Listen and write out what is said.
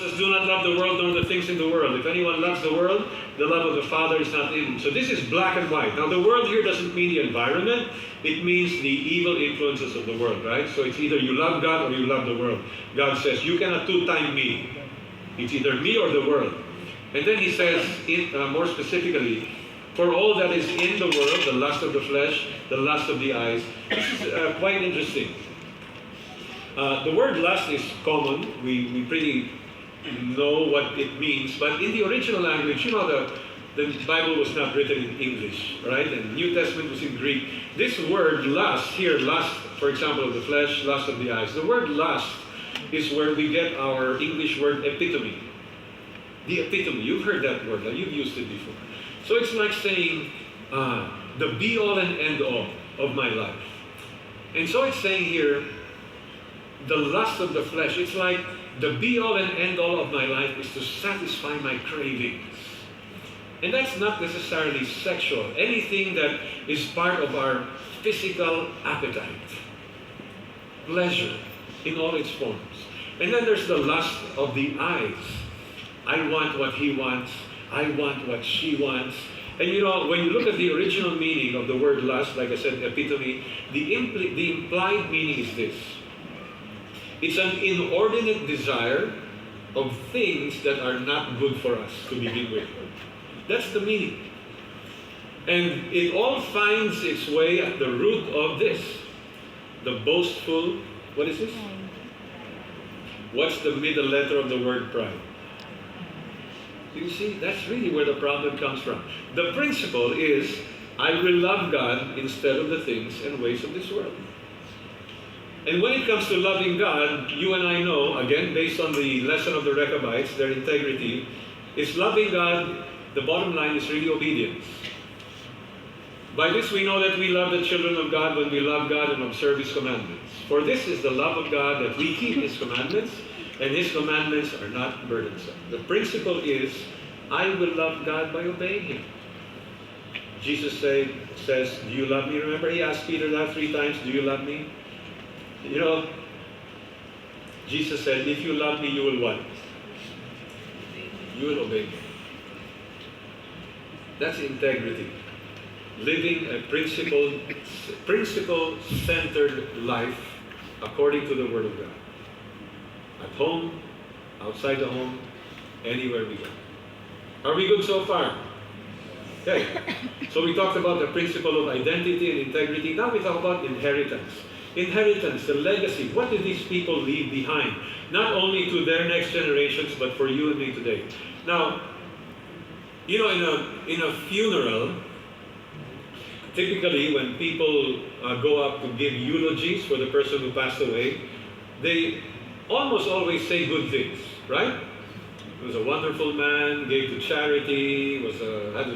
says, do not love the world nor the things in the world. If anyone loves the world, the love of the Father is not in him. So this is black and white. Now the world here doesn't mean the environment. It means the evil influences of the world, right? So it's either you love God or you love the world. God says, you cannot two-time me. It's either me or the world. And then he says, more specifically, for all that is in the world, the lust of the flesh, the lust of the eyes. This is quite interesting. The word lust is common. We pretty know what it means. But in the original language, you know, the Bible was not written in English, right? And the New Testament was in Greek. This word lust, here, lust, for example, of the flesh, lust of the eyes. The word lust is where we get our English word epitome. The epitome, you've heard that word, you've used it before. So it's like saying, the be-all and end-all of my life. And so it's saying here, the lust of the flesh, it's like the be-all and end-all of my life is to satisfy my cravings. And that's not necessarily sexual. Anything that is part of our physical appetite. Pleasure in all its forms. And then there's the lust of the eyes. I want what he wants. I want what she wants. And you know, when you look at the original meaning of the word lust, like I said, epitome, the implied meaning is this. It's an inordinate desire of things that are not good for us to begin with. That's the meaning. And it all finds its way at the root of this. The boastful, what is this? What's the middle letter of the word pride? You see, that's really where the problem comes from. The principle is, I will love God instead of the things and ways of this world. And when it comes to loving God, you and I know, again, based on the lesson of the Rechabites, their integrity, is loving God, the bottom line is really obedience. By this we know that we love the children of God when we love God and observe His commandments. For this is the love of God, that we keep His commandments, and His commandments are not burdensome. The principle is, I will love God by obeying Him. Jesus says, do you love me? Remember, He asked Peter that 3 times, do you love me? You know, Jesus said, if you love me, you will what? You will obey me. That's integrity. Living a principle-centered life according to the Word of God. At home, outside the home, anywhere we go. Are we good so far? Okay. So we talked about the principle of identity and integrity. Now we talk about inheritance. Inheritance, the legacy. What do these people leave behind? Not only to their next generations, but for you and me today. Now, you know, in a funeral, typically when people go up to give eulogies for the person who passed away, they almost always say good things, right? He was a wonderful man, gave to charity, had a